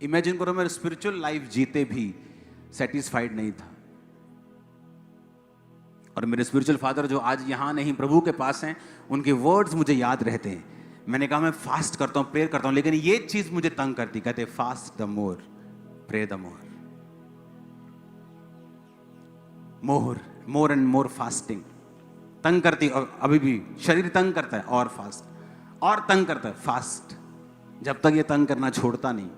इमेजिन करो मैं स्पिरिचुअल लाइफ जीते भी सेटिस्फाइड नहीं था, और मेरे स्पिरिचुअल फादर जो आज यहाँ नहीं प्रभु के पास हैं, उनके वर्ड्स मुझे याद रहते हैं। मैंने कहा मैं फास्ट करता हूँ, प्रेयर करता हूँ, लेकिन ये चीज मुझे तंग करती। कहते fast the more, pray the more, more and more fasting तंग करती। और अभी भी शरीर तंग करता है, और फास्ट, और तंग करता है फास्ट। जब तक ये तंग करना छोड़ता नहीं,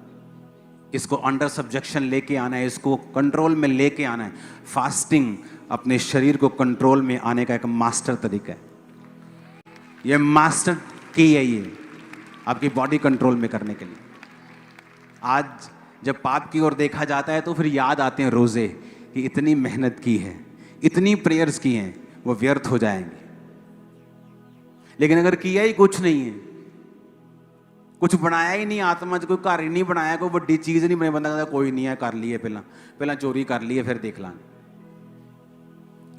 इसको अंडर सब्जेक्शन लेके आना है, इसको कंट्रोल में लेके आना है। फास्टिंग अपने शरीर को कंट्रोल में आने का एक मास्टर तरीका है। ये मास्टर की है, ये आपकी बॉडी कंट्रोल में करने के लिए। आज जब पाप की ओर देखा जाता है तो फिर याद आते हैं रोजे, कि इतनी मेहनत की है, इतनी प्रेयर्स की हैं, वो व्यर्थ हो जाएंगे। लेकिन अगर किया ही कुछ नहीं है, कुछ बनाया ही नहीं, आत्मा कोई घर ही नहीं बनाया, कोई बड़ी चीज नहीं बनी, बंदा कहता कोई नहीं है, कर लिए, पहला चोरी कर लिए, फिर देख लांगे।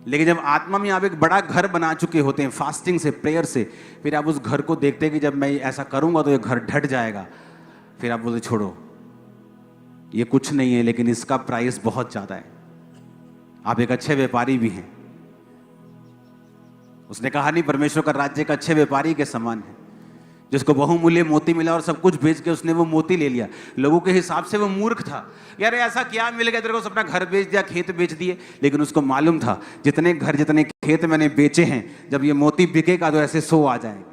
लेकिन जब आत्मा में आप एक बड़ा घर बना चुके होते हैं फास्टिंग से, प्रेयर से, फिर आप उस घर को देखते हैं कि जब मैं ऐसा करूंगा तो ये घर ढट जाएगा। फिर आप बोलते छोड़ो, ये कुछ नहीं है, लेकिन इसका प्राइस बहुत ज्यादा है। आप एक अच्छे व्यापारी भी हैं। उसने कहा नहीं, परमेश्वर का राज्य एक अच्छे व्यापारी के समान है, जिसको बहुमूल्य मोती मिला और सब कुछ बेच के उसने वो मोती ले लिया। लोगों के हिसाब से वो मूर्ख था। यार ऐसा क्या मिल गया तेरे को, अपना घर बेच दिया, खेत बेच दिए। लेकिन उसको मालूम था जितने घर जितने खेत मैंने बेचे हैं, जब ये मोती बिकेगा तो ऐसे 100 आ जाएंगे।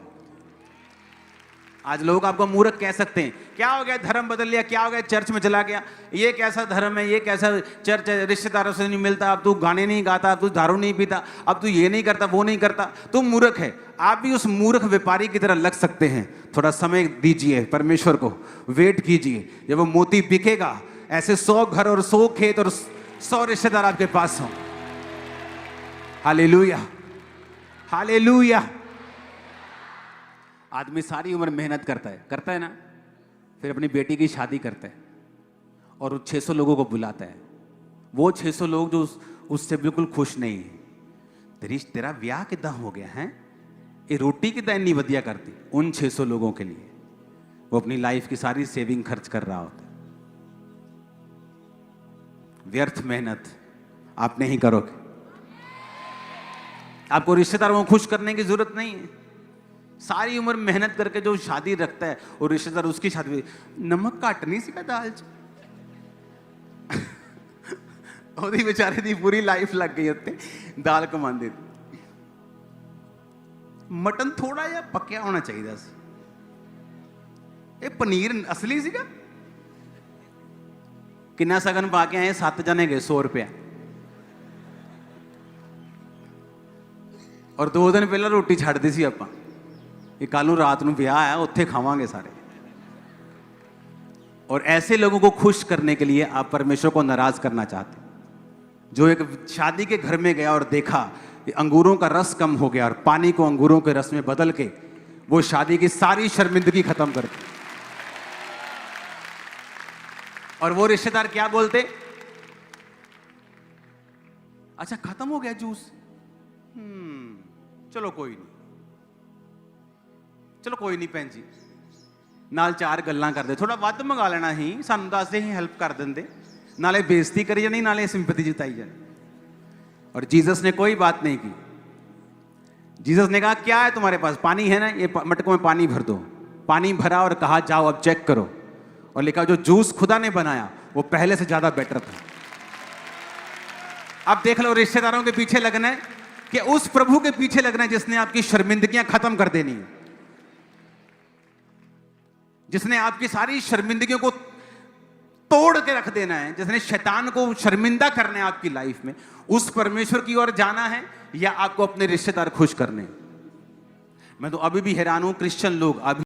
आज लोग आपको मूर्ख कह सकते हैं, क्या हो गया धर्म बदल लिया, क्या हो गया चर्च में चला गया, ये कैसा धर्म है, ये कैसा चर्च है, रिश्तेदारों से नहीं मिलता, अब तू गाने नहीं गाता, अब तू दारू नहीं पीता, अब तू ये नहीं करता, वो नहीं करता, तू मूर्ख है। आप भी उस मूर्ख व्यापारी की तरह लग सकते हैं। थोड़ा समय दीजिए परमेश्वर को, वेट कीजिए, जब वो मोती बिकेगा ऐसे 100 घर और 100 खेत और 100 रिश्तेदार आपके पास हों। Hallelujah, hallelujah. आदमी सारी उम्र मेहनत करता है ना, फिर अपनी बेटी की शादी करता है और 600 लोगों को बुलाता है। वो 600 लोग जो उससे बिल्कुल खुश नहीं है, तेरा ब्याह कितना हो गया है, ये रोटी कितना इतनी वधिया करती, उन 600 लोगों के लिए वो अपनी लाइफ की सारी सेविंग खर्च कर रहा होता है। व्यर्थ मेहनत आप नहीं करोगे। आपको रिश्तेदारों को खुश करने की जरूरत नहीं है। सारी उम्र मेहनत करके जो शादी रखता है और रिश्तेदार उसकी शादी, नमक घट नहीं सीखा दाल च ਉਹਦੀ बेचारे ਦੀ पूरी लाइफ लग गई ਉੱਤੇ दाल कमांदे। मटन थोड़ा ਜਿਹਾ ਪੱਕਿਆ ਹੋਣਾ ਚਾਹੀਦਾ ਸੀ। ਇਹ ਪਨੀਰ ਅਸਲੀ ਸੀਗਾ। ਕਿੰਨਾ ਸਗਨ ਪਾ ਕੇ ਆਏ, 7 ਜਣੇ ਗਏ, 100 ਰੁਪਇਆ। और 2 दिन पहले रोटी छੱਡ दी सी ਆਪਾਂ कि कल ਨੂੰ रात ਨੂੰ ਵਿਆਹ है ਉੱਥੇ खावांगे सारे। और ऐसे लोगों को खुश करने के लिए आप परमेश्वर को नाराज करना चाहते, जो एक शादी के घर में गया और देखा कि अंगूरों का रस कम हो गया और पानी को अंगूरों के रस में बदल के वो शादी की सारी शर्मिंदगी खत्म कर दी। और वो रिश्तेदार क्या बोलते, अच्छा खत्म हो गया जूस, चलो कोई नहीं, चलो कोई नहीं भैन जी, नाल 4 गल्लां करदे, थोड़ा वध मंगा लेना ही, सानू दसदे ही हेल्प कर देंदे, नाले बेइज्जती करी जानी, नाले सिंपैथी जिताई जानी। और जीसस ने कोई बात नहीं की। जीसस ने कहा क्या है तुम्हारे पास, पानी है ना, ये मटकों में पानी भर दो। पानी भरा और कहा जाओ अब चेक करो, और लिखा जो जूस खुदा ने बनाया वो पहले से ज्यादा बेटर था। अब देख लो, रिश्तेदारों के पीछे लगना है कि उस प्रभु के पीछे लगना है जिसने आपकी शर्मिंदगियां खत्म कर देनी है, जिसने आपकी सारी शर्मिंदगियों को तोड़ के रख देना है, जिसने शैतान को शर्मिंदा करना है आपकी लाइफ में। उस परमेश्वर की ओर जाना है या आपको अपने रिश्तेदार खुश करने। मैं तो अभी भी हैरान हूं, क्रिश्चियन लोग अभी